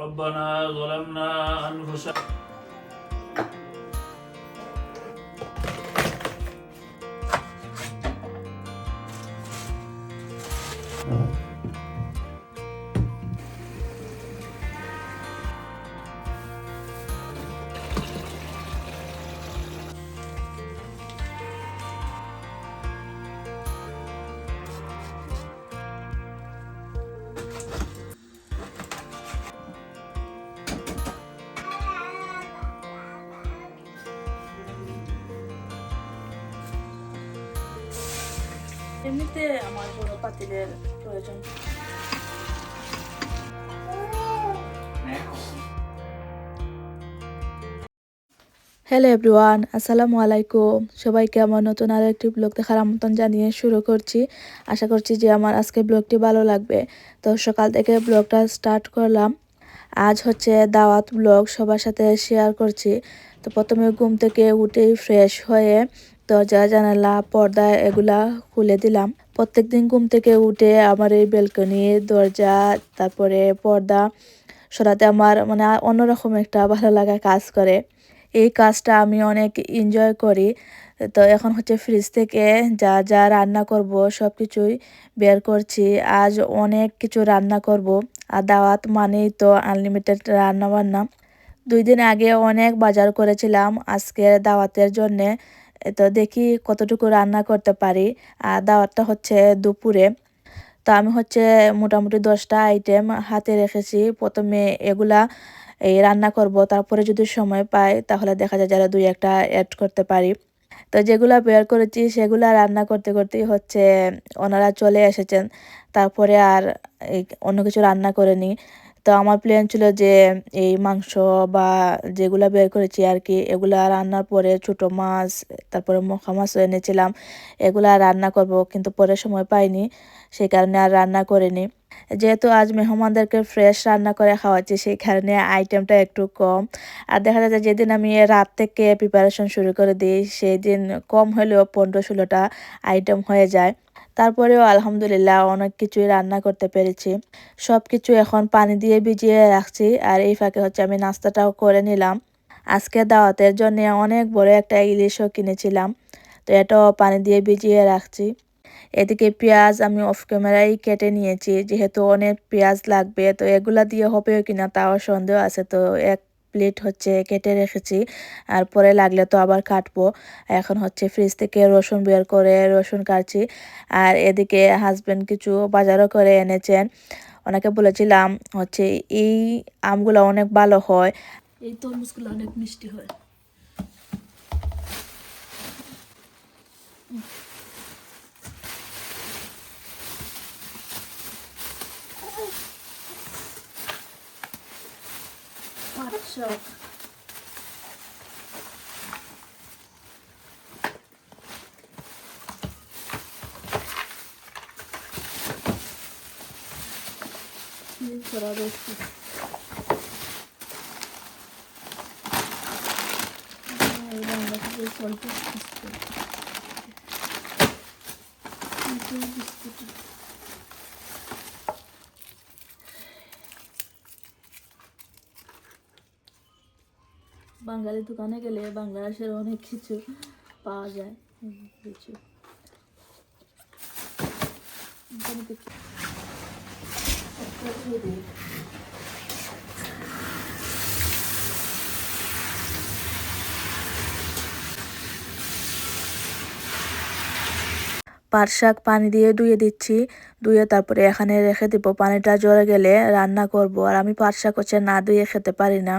ربنا ظلمنا أنفسنا এমনিতে আমার বড় পাতিলের প্রয়োজন। হ্যালো এভরিওয়ান, আসসালামু আলাইকুম। সবাইকে আমার নতুন আরও একটি ব্লগ দেখার আমন্ত্রণ জানিয়ে শুরু করছি। আশা করছি যে আমার আজকে ব্লগটি ভালো লাগবে। তো সকাল থেকে ব্লগটা স্টার্ট করলাম। আজ হচ্ছে দাওয়াত ব্লগ, সবার সাথে শেয়ার করছি। তো প্রথমে ঘুম থেকে উঠেই ফ্রেশ হয়ে দরজা জানালা পর্দা এগুলা খুলে দিলাম। প্রত্যেকদিন ঘুম থেকে উঠে আমার এই ব্যালকনি দরজা তারপরে পর্দা সরাতে আমার মানে অন্যরকম একটা ভালো লাগা কাজ করে। এই কাজটা আমি অনেক এনজয় করি। তো এখন হচ্ছে ফ্রিজ থেকে যা যা রান্না করব সব কিছুই বের করছি। আজ অনেক কিছু রান্না করব, আর দাওয়াত মানেই তো আনলিমিটেড রান্না বান্না। 2 দিন আগে অনেক বাজার করেছিলাম আজকে দাওয়াতের জন্যে। তো দেখি কতটুকু রান্না করতে পারি। আর দাওয়াতটা হচ্ছে দুপুরে। তো আমি হচ্ছে মোটামুটি 10টা আইটেম হাতে রেখেছি। প্রথমে এগুলা রান্না করব, তারপরে যদি সময় পাই তাহলে দেখা যায় যারা 2-1টা অ্যাড করতে পারি। তো যেগুলা বের করেছি সেগুলা রান্না করতে করতেই হচ্ছে ওনারা চলে এসেছেন। তারপরে আর অন্য কিছু রান্না করিনি। তো আমার প্ল্যান ছিল যে এই মাংস বা যেগুলা বের করেছি আর কি, এগুলা রান্নার পরে ছোট মাছ তারপরে মখা মাছও এনেছিলাম, এগুলা রান্না করব, কিন্তু পরে সময় পাইনি, সেই কারণে আর রান্না করিনি। যেহেতু আজ মেহমানদেরকে ফ্রেশ রান্না করে খাওয়াচ্ছি সেই কারণে আইটেমটা একটু কম। আর দেখা যাচ্ছে যেদিন আমি রাত থেকে প্রিপারেশন শুরু করে দিই সেই দিন কম হলেও 15-16টা আইটেম হয়ে যায়। তারপরেও আলহামদুলিল্লাহ অনেক কিছুই রান্না করতে পেরেছি। সব কিছু এখন পানি দিয়ে ভিজিয়ে রাখছি, আর এই ফাঁকে হচ্ছে আমি নাস্তাটাও করে নিলাম। আজকে দাওয়াতের জন্য অনেক বড় একটা ইলিশও কিনেছিলাম, তো এটাও পানি দিয়ে ভিজিয়ে রাখছি। এদিকে পেঁয়াজ আমি অফ ক্যামেরায় কেটে নিয়েছি, যেহেতু অনেক পেঁয়াজ লাগবে, তো এগুলা দিয়ে হবেও কিনা তাও সন্দেহ আছে। তো এক প্লেট হচ্ছে কেটে রেখেছি, আর পরে লাগলে তো আবার কাটবো। এখন হচ্ছে ফ্রিজ থেকে রসুন বের করে রসুন কাটছি। আর এদিকে হাজবেন্ড কিছু বাজারও করে এনেছেন। ওনাকে বলেছিলাম হচ্ছে এই আমগুলো অনেক ভালো হয়, এই তরমুজগুলো অনেক মিষ্টি হয়। আচ্ছা, করা রয়েছে স্বল্প বিস্কুট। বাঙালি দোকানে গেলে বাংলাদেশের অনেক কিছু পাওয়া যায়। কিছু পাট শাক পানি দিয়ে ধুয়ে দিচ্ছি, ধুয়ে তারপরে এখানে রেখে দিব। পানিটা ঝরে গেলে রান্না করব। আর আমি পাট শাক হচ্ছে না ধুয়ে খেতে পারি না।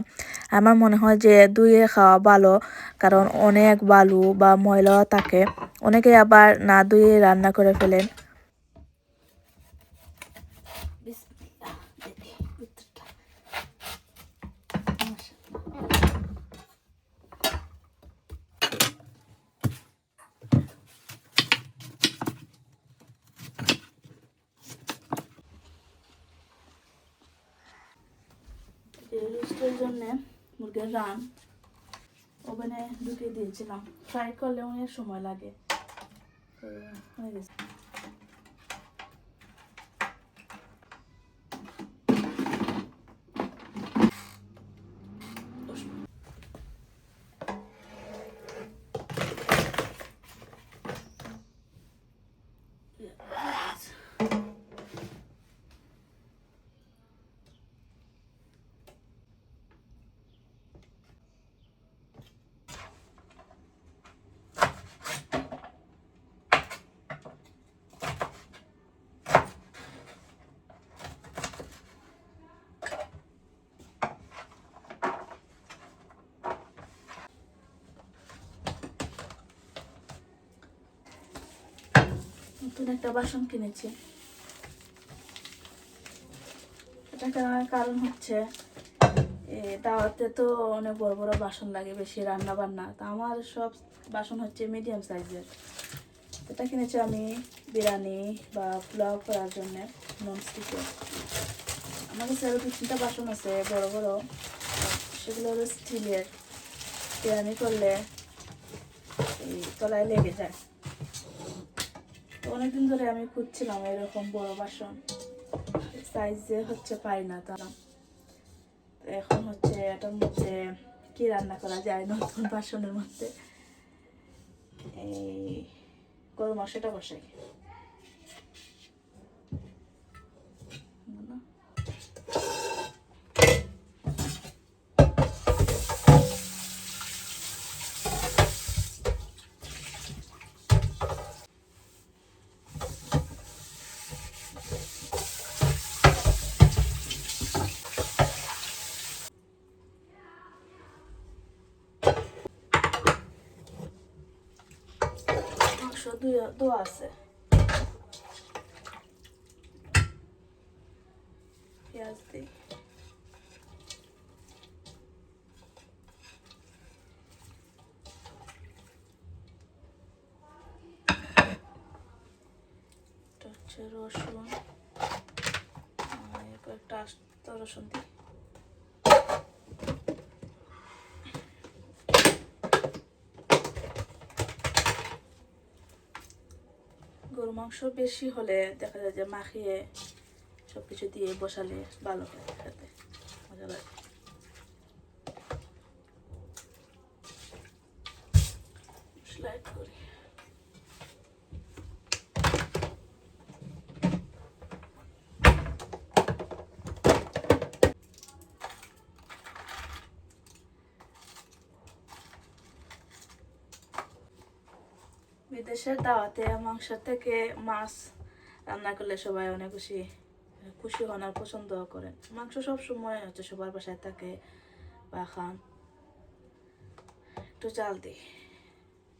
আমার মনে হয় যে ধুয়ে খাওয়া ভালো, কারণ অনেক বালু বা ময়লাও থাকে। অনেকে আবার না ধুয়ে রান্না করে ফেলেন। রোস্টের জন্য মুরগির রান ওভেনে ঢুকিয়ে দিয়েছিলাম। ফ্রাই করলে অনেক সময় লাগে, তো হয়ে গেছে। নতুন একটা বাসন কিনেছি। এটা কেনার কারণ হচ্ছে দাওয়াতে তো অনেক বড় বড় বাসন লাগে, বেশি রান্না বান্না। তো আমার সব বাসন হচ্ছে মিডিয়াম সাইজের। এটা কিনেছি আমি বিরিয়ানি বা পোলাও করার জন্য, ননস্টিকের। আমার কাছে আরও 2-3টা বাসন আছে বড় বড়, সেগুলো হলো স্টিলের। বিরিয়ানি করলে এই তলায় লেগে যায়। তো অনেকদিন ধরে আমি খুঁজছিলাম এরকম বড় বাসন, সাইজে হচ্ছে পাই না। তারা এখন হচ্ছে এটার মধ্যে কি রান্না করা যায় নতুন বাসনের মধ্যে, এই গরু মাংসটা বসাই। মাংস ধোয়া আছে, পেঁয়াজ দিই। হচ্ছে রসুন, কয়েকটা আস্ত রসুন দিই। গরু মাংস বেশি হলে দেখা যায় যে মাখিয়ে সবকিছু দিয়ে বসালে ভালো হয়, খেতে মজা লাগে। স্লাইড করি। বিদেশের দাওয়াতে মাংসের থেকে মাছ রান্না করলে সবাই অনেক খুশি খুশি হন আর পছন্দ করেন। মাংস সব সময় হচ্ছে সবার বাসায় থাকে বা খান। একটু জাল দিই,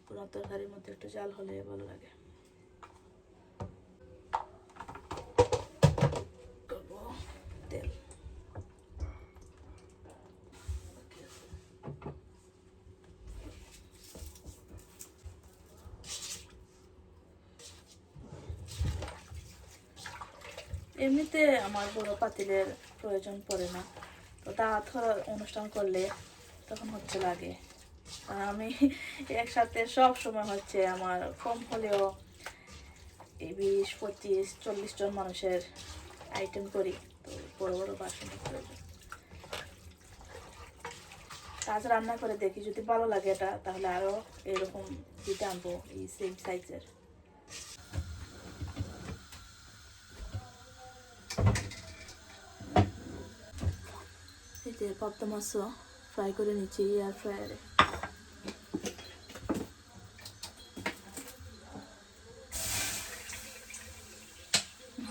কোনো তরকারির মধ্যে একটু জাল হলে ভালো লাগে। তেল এমনিতে আমার বড় পাতিলের প্রয়োজন পড়ে না, তো দাওয়াত অনুষ্ঠান করলে তখন হচ্ছে লাগে। আমি একসাথে সব সময় হচ্ছে আমার কম হলেও এই 20-25-40 জন মানুষের আইটেম করি, তো বড় বড় বাসনের প্রয়োজন। আজ রান্না করে দেখি, যদি ভালো লাগে এটা তাহলে আরও এরকম দিতে আনবো এই সেম সাইজের। এই যে পাবদা মাছও ফ্রাই করে নিচ্ছি এয়ার ফ্রায়ারে।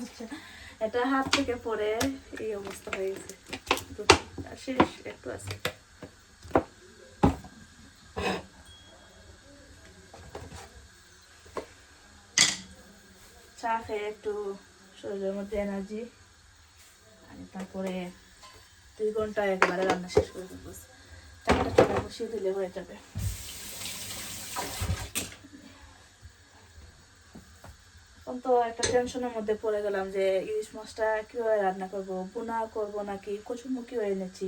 আচ্ছা, এটা হাত থেকে পড়ে এই অবস্থা হয়ে গেছে, শেষ একটু আছে। চা খেয়ে একটু শরীরের মধ্যে এনার্জি, আর তারপরে 2 ঘন্টা একবারে রান্না শেষ করে দেবো। চাটা চুলা বসিয়ে দিলে হয়ে যাবে। এখন তো একটা টেনশনের মধ্যে পড়ে গেলাম যে ইলিশ মাছটা কীভাবে রান্না করবো, ভুনা করবো নাকি কচুমুখিও এনেছি।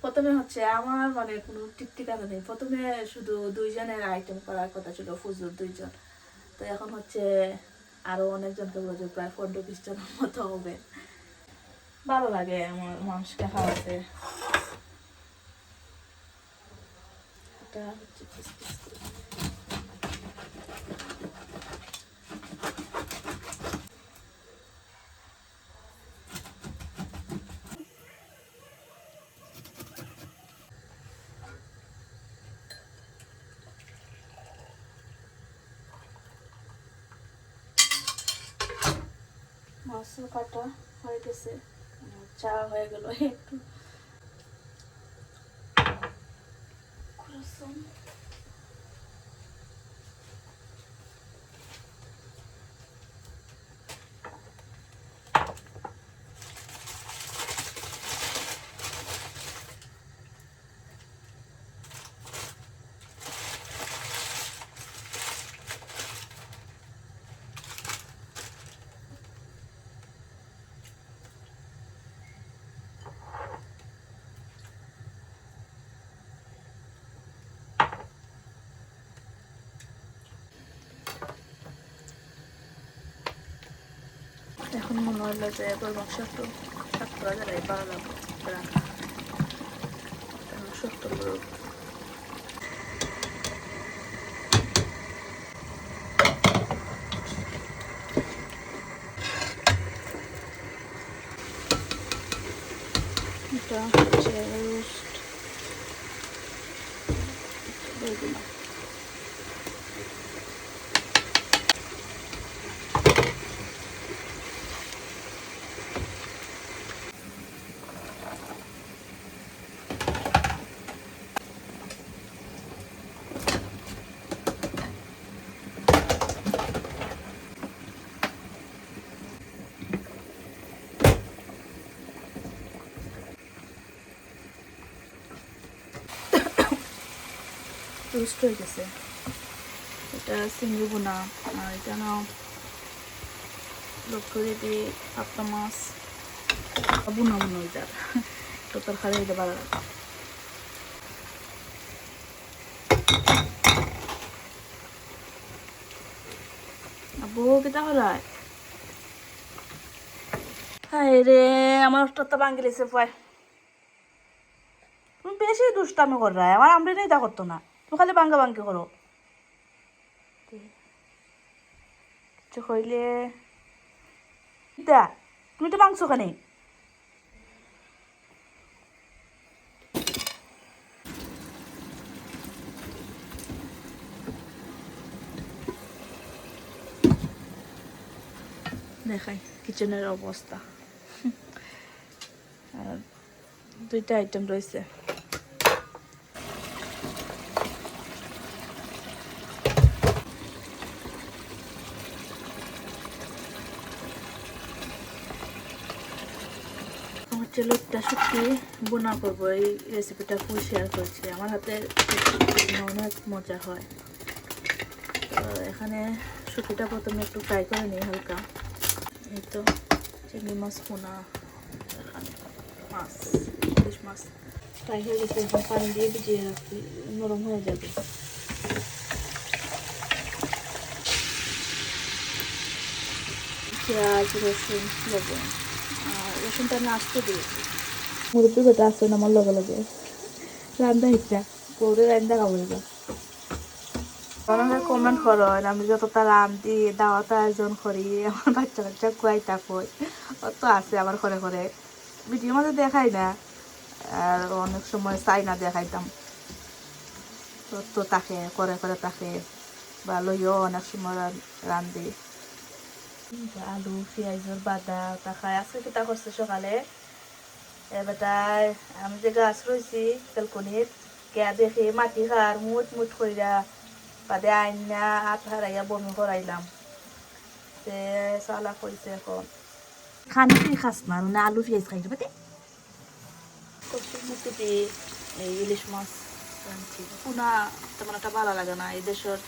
প্রথমে হচ্ছে আমার মানে কোনো ঠিক ঠিকানা নেই, প্রথমে শুধু 2 জনের আইটেম করার কথা ছিল, ফুজুর 2 জন। তো এখন হচ্ছে আরো অনেকজনকে বলছে, প্রায় 15-20 জনের মতো হবে। ভালো লাগে আমার মানুষকে খাওয়াতে। এটা হচ্ছে পিস পিস করে। মাছও কাটা হয়ে গেছে, চা হয়ে গেল একটু। এখন মনে হলো যে গরু মাংস একটু শাক করা যাবে ভালো লাগবে রান্না শক্ত করুক। এটা হচ্ছে রোস্ট দিয়ে দিলাম। রোস্ট হয়ে গেছে। এটা চিংড়ি বোনা আর এটা না লোক করে দিয়ে পাবদা মাছ বোনা বোনা ওই যার তো তরকারি এটা ভালো লাগে। বউ কেটা হলাই হায় রে আমার তো ভাঙ্গি লেছে পায়। তুমি বেশি দুষ্টামি কর রা আমার আমরে নেই তা করতো না তুমি খালি ভাঙ্গা ভাঙ্গি করো কিছু হইলে দা তুমি তো মাংস খানি দেখাই কিচেনের অবস্থা। আর দুইটা আইটেম রয়েছে। হচ্ছে লোকটা শুটকি বোনা করবো এই রেসিপিটা ফুল শেয়ার করছি। আমার হাতে অনেক মজা হয়। তো এখানে শুটকিটা প্রথমে একটু ফ্রাই করে নিই হালকা। এই তো চিংড়ি মাছ পোনা এখানে মাছ ইলিশ মাছ ফ্রাই হয়ে গেছে। এখন পানি দিয়ে ভিজিয়ে রাখি নরম হয়ে যাবে। পেঁয়াজ রসুন লবণ আর রসুনটা আমি আস্তে দিয়েছি। মুরব্বী বেটা আসছে না আমার লগে লগে রান্না ইচ্ছা করে রান্না খাবো। অনেকে কমেন্ট করো আমি যতটা রান্ধি দাওয়াত আয়োজন করি আমার বাচ্চা বাচ্চা কুয়াইটা কই অত আছে আবার করে করে ভিডিও মাঝে দেখাই না। আর অনেক সময় চাই না দেখাইতাম তো তাকে করে করে তাকে বা লইও অনেক সময় রান্ধি। আলু পেঁয়াজের বাদা তা খাই আজকে কিতা করছে সকালে বেটায় আমি যে গাছ রয়েছি বেলকনির কে দেখি মাটি খার মুট মুট কইরা বাদে আইনা হাত হারাইয়া বমি করাইলাম। সে চালা কইছে এখন খানি তুই খাস না মানে আলু পেঁয়াজ খাইতে পাতে কচুর মুখি দিয়ে এই ইলিশ মাছ রাঁধছি। পোনা তেমন একটা ভালো লাগে না। এই দেশের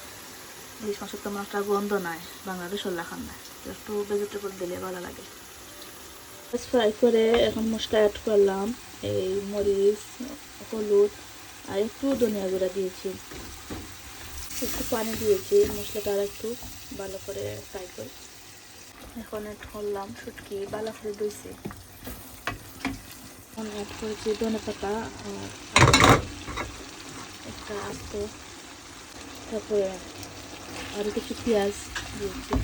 ইলিশ মাছের তেমন একটা গন্ধ নাই বাংলাদেশের লাখান নাই একটু ভেজিটেবল দিলে ভালো লাগে। ফ্রাই করে এখন মশলা অ্যাড করলাম এই মরিচ হলুদ আর একটু ধনিয়া গুঁড়া দিয়েছি একটু পানি দিয়েছি মশলাটা আর একটু ভালো করে ফ্রাই করি। এখন অ্যাড করলাম শুটকি ভালো করে ধুইছি। এখন অ্যাড করেছি ধনে পাতা একটা আস্ত তারপরে আরও কিছু পেঁয়াজ দিয়েছি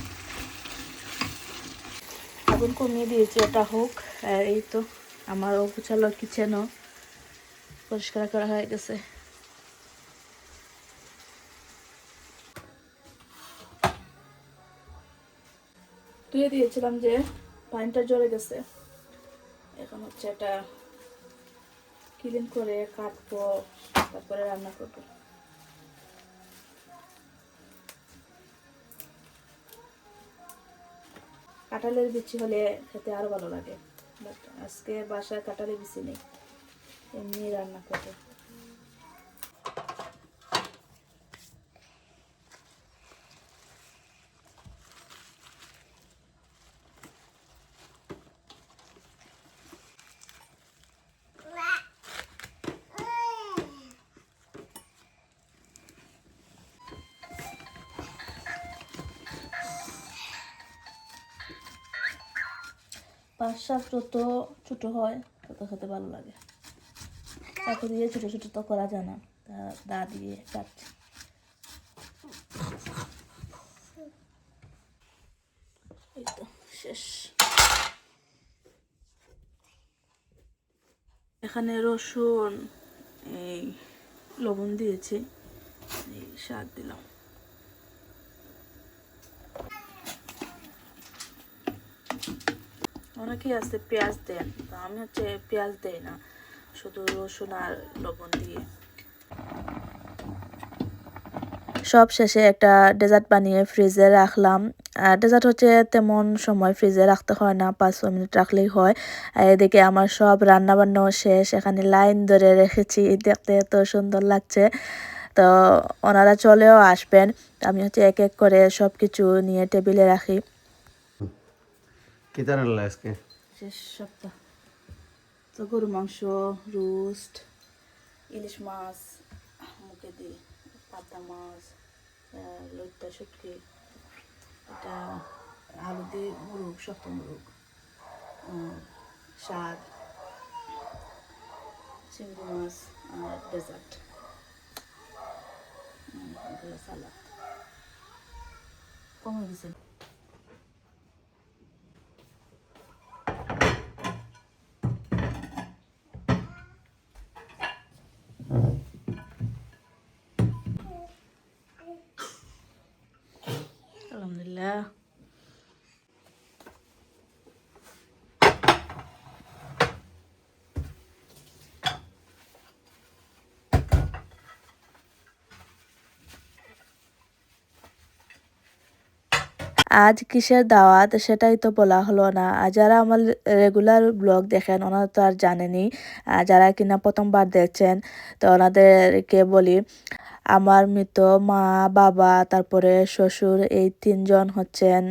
আগুন কমিয়ে দিয়েছি ওটা হোক। আর এই তো আমার গোছালো কিচেনও পরিষ্কার করা হয়ে গেছে। ধুয়ে দিয়েছিলাম যে পানিটা জ্বলে গেছে। এখন হচ্ছে এটা ক্লিন করে কাটবো তারপরে রান্না করবো। কাঁঠালের বিচি হলে খেতে আরো ভালো লাগে বাট আজকে বাসায় কাঁঠালের বিচি নেই এমনি রান্না করবো। পাঁচ শাক যত ছোটো হয় তত খেতে ভালো লাগে। চাকু দিয়ে ছোটো ছোটো তো করা যায় না, তা দা দিয়ে কাটছি। এই তো শেষ। এখানে রসুন, এই লবণ দিয়েছি, এই শাক দিলাম। অনেকেই আছে পেঁয়াজ দেন, তো আমি হচ্ছে পেঁয়াজ দেই না, শুধু রসুন আর লবণ দিয়ে। সব শেষে একটা ডেজার্ট বানিয়ে ফ্রিজে রাখলাম। ডেজার্ট হচ্ছে তেমন সময় ফ্রিজে রাখতে হয় না, 5-6 মিনিট রাখলেই হয়। এদিকে আমার সব রান্না বান্নাও শেষ, এখানে লাইন ধরে রেখেছি, দেখতে এত সুন্দর লাগছে। তো ওনারা চলেও আসবেন, আমি হচ্ছে এক এক করে সব কিছু নিয়ে টেবিলে রাখি। কি রান্না আজকে? শেষ সপ্তাহ তো গরু মাংস, রোস্ট, ইলিশ মাছ মুখে দিই, পাতা মাছ, লইট্টা শুটকি, এটা আলু দিয়ে মুরগ, শক্ত মুরগ, শাক, চিংড়ি মাছ আর ডেজার্ট, এগুলো সালাদ। কমে গেছে। আলহামদুলিল্লাহ। আজ কিসের দাওয়াত সেটাই তো বলা হলো না। আর যারা আমার রেগুলার ব্লগ দেখেন ওনারা তো আর জানেনই, আর যারা কিনা প্রথমবার দেখছেন তো ওনাদেরকে বলি, আমার মৃত মা, বাবা, তারপরে শ্বশুর, এই 3জন হচ্ছেন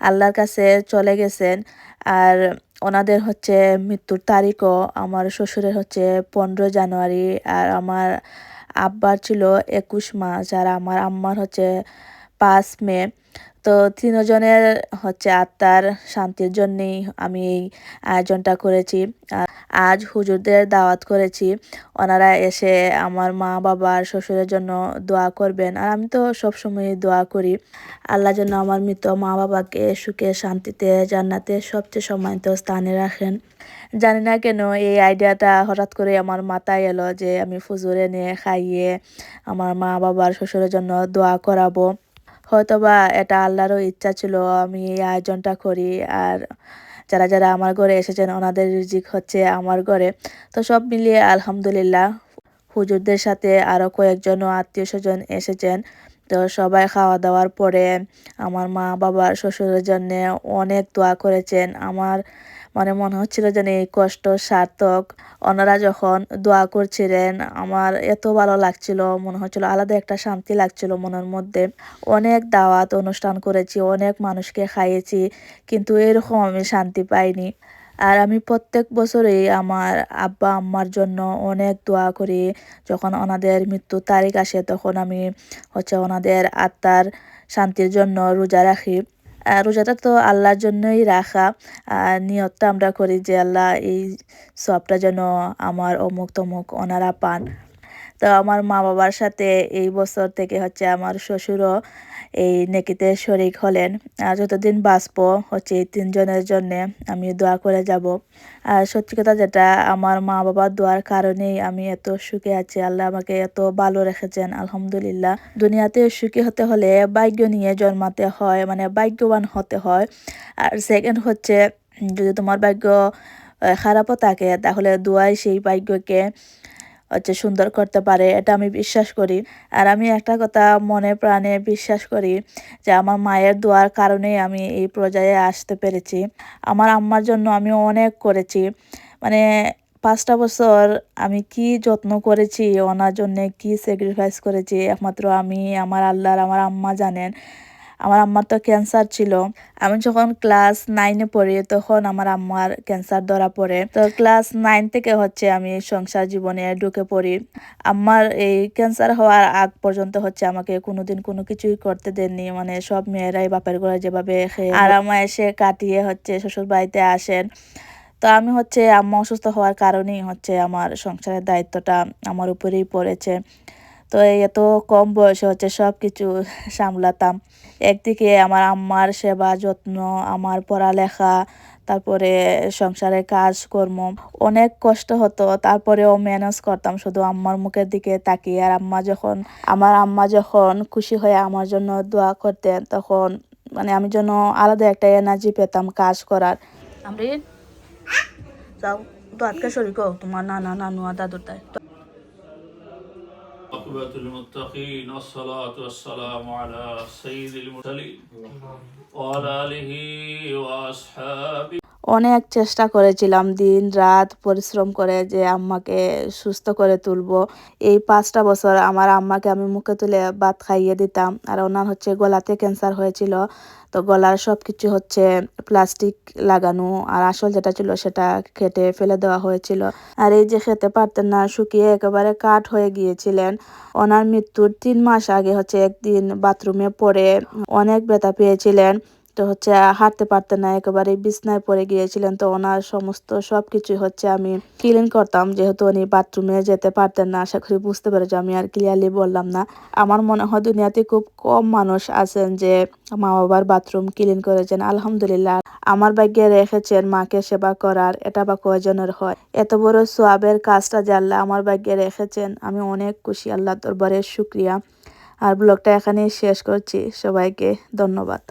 আল্লাহর কাছে চলে গেছেন। আর ওনাদের হচ্ছে মৃত্যুর তারিখও, আমার শ্বশুরের হচ্ছে 15 জানুয়ারি, আর আমার আব্বার ছিল 21 মার্চ, আর আমার আম্মার হচ্ছে 5 মে। তো 3জনের হচ্ছে আত্মার শান্তির জন্যেই আমি এই আয়োজনটা করেছি। আজ হুজুরদের দাওয়াত করেছি, ওনারা এসে আমার মা, বাবার, শ্বশুরের জন্য দোয়া করবেন। আর আমি তো সবসময় দোয়া করি আল্লাহ যেন আমার মৃত মা বাবাকে সুখে শান্তিতে জান্নাতে সবচেয়ে সম্মানিত স্থানে রাখেন। জানি না কেন এই আইডিয়াটা হঠাৎ করে আমার মাথায় এলো যে আমি ফুজুর এনে খাইয়ে আমার মা বাবার, শ্বশুরের জন্য দোয়া করাবো। হয়তোবা এটা আল্লাহরও ইচ্ছা ছিল আমি এই আয়োজনটা করি। আর যারা যারা আমার ঘরে এসেছেন ওনাদের রিজিক হচ্ছে আমার ঘরে। তো সব মিলিয়ে আলহামদুলিল্লাহ, হুজুরদের সাথে আরও কয়েকজনও আত্মীয় স্বজন এসেছেন। তো সবাই খাওয়া দাওয়ার পরে আমার মা বাবার, শ্বশুরের জন্য অনেক দোয়া করেছেন। আমার মনে হচ্ছিল যেন এই কষ্ট সার্থক। ওনারা যখন দোয়া করছিলেন আমার এত ভালো লাগছিল, মনে হচ্ছিল আলাদা একটা শান্তি লাগছিল মনের মধ্যে। অনেক দাওয়াত অনুষ্ঠান করেছি, অনেক মানুষকে খাইয়েছি, কিন্তু এরকম আমি শান্তি পাইনি। আর আমি প্রত্যেক বছরেই আমার আব্বা আম্মার জন্য অনেক দোয়া করি। যখন ওনাদের মৃত্যুর তারিখ আসে তখন আমি হচ্ছে ওনাদের আত্মার শান্তির জন্য রোজা রাখি। রোজাটা তো আল্লাহর জন্যই রাখা, আর নিয়তটা আমরা করি যে আল্লাহ এই সবটা যেন আমার অমুক তমুক ওনারা পান। তো আমার মা বাবার সাথে এই বছর থেকে হচ্ছে আমার শ্বশুরও এই নেকিতে শরিক হলেন। আর যতদিন বাঁচবো হচ্ছে এই 3জনের জন্যে আমি দোয়া করে যাব। আর সত্যি কথা যেটা, আমার মা বাবার দোয়ার কারণেই আমি এত সুখে আছি, আল্লাহ আমাকে এত ভালো রেখেছেন আলহামদুলিল্লাহ। দুনিয়াতে সুখী হতে হলে ভাগ্য নিয়ে জন্মাতে হয়, মানে ভাগ্যবান হতে হয়। আর সেকেন্ড হচ্ছে যদি তোমার ভাগ্য খারাপও থাকে তাহলে দোয়াই সেই ভাগ্যকে হচ্ছে সুন্দর করতে পারে, এটা আমি বিশ্বাস করি। আর আমি একটা কথা মনে প্রাণে বিশ্বাস করি যে আমার মায়ের দোয়ার কারণেই আমি এই পর্যায়ে আসতে পেরেছি। আমার আম্মার জন্য আমি অনেক করেছি, মানে 5টা বছর আমি কি যত্ন করেছি ওনার জন্যে, কি স্যাক্রিফাইস করেছি একমাত্র আমি, আমার আল্লাহর, আমার আম্মা জানেন। আমার আম্মার তো ক্যান্সার ছিল। আমি যখন ক্লাস 9-এ পড়ি তখন আমার আম্মার ক্যান্সার ধরা পড়ে। তো ক্লাস 9 থেকে হচ্ছে আমি সংসার জীবনে ঢুকে পড়ি। আম্মার এই ক্যান্সার হওয়ার আগ পর্যন্ত হচ্ছে আমাকে কোনোদিন কোনো কিছুই করতে দেননি, মানে সব মেয়েরাই বাপের ঘরে যেভাবে খেয়ে আরামে এসে কাটিয়ে হচ্ছে শ্বশুর বাড়িতে আসেন। তো আমি হচ্ছে আম্মা অসুস্থ হওয়ার কারণেই হচ্ছে আমার সংসারের দায়িত্বটা আমার উপরেই পড়েছে। তো এই এত কম বয়সে হচ্ছে সব কিছু সামলাতাম। একদিকে আমার আম্মার সেবা যত্ন, আমার পড়ালেখা, তারপরে সংসারের কাজকর্ম, অনেক কষ্ট হতো। তারপরেও ম্যানেজ করতাম শুধু আম্মার মুখের দিকে তাকিয়ে। আর আমার আম্মা যখন খুশি হয়ে আমার জন্য দোয়া করতেন তখন মানে আমি যেন আলাদা একটা এনার্জি পেতাম কাজ করার। আমরিন, যাও তো আজকে শরীর তোমার নানা নানু আর দাদুর তাই। عقبة المتقين والصلاة والسلام على سيد المرسلين وعلى آله وأصحابه। অনেক চেষ্টা করেছিলাম দিন রাত পরিশ্রম করে যে আম্মাকে সুস্থ করে তুলবো। এই 5টা বছর আমার আম্মাকে আমি মুখে তুলে ভাত খাইয়ে দিতাম। আর ওনার হচ্ছে গলাতে ক্যান্সার হয়েছিল, তো গলার সব কিছু হচ্ছে প্লাস্টিক লাগানো, আর আসল যেটা ছিল সেটা কেটে ফেলে দেওয়া হয়েছিল। আর এই যে খেতে পারতেন না, শুকিয়ে একেবারে কাঠ হয়ে গিয়েছিলেন। ওনার মৃত্যুর 3 মাস আগে হচ্ছে একদিন বাথরুমে পড়ে অনেক ব্যথা পেয়েছিলেন। তো হচ্ছে হাঁটতে পারতেন না, একেবারে বিছনায় পড়ে গিয়েছিলেন। তো ওনার সমস্ত সবকিছু হচ্ছে আমি ক্লিন করতাম, যেহেতু উনি বাথরুমে যেতে পারতেন না। আশা করি বুঝতে পেরেছি, আমি আর ক্লিয়ারলি বললাম না। আমার মনে হয় দুনিয়াতে খুব কম মানুষ আছেন যে মা বাবার বাথরুম ক্লিন করেছেন। আলহামদুলিল্লাহ আমার ভাগ্যে রেখেছেন মাকে সেবা করার, এটা বা কয়জনের হয়। এত বড় সোয়াবের কাজটা যে আল্লাহ আমার ভাগ্যে রেখেছেন, আমি অনেক খুশি। আল্লাহ দরবারে শুকরিয়া। আর ব্লগটা এখানেই শেষ করছি। সবাইকে ধন্যবাদ।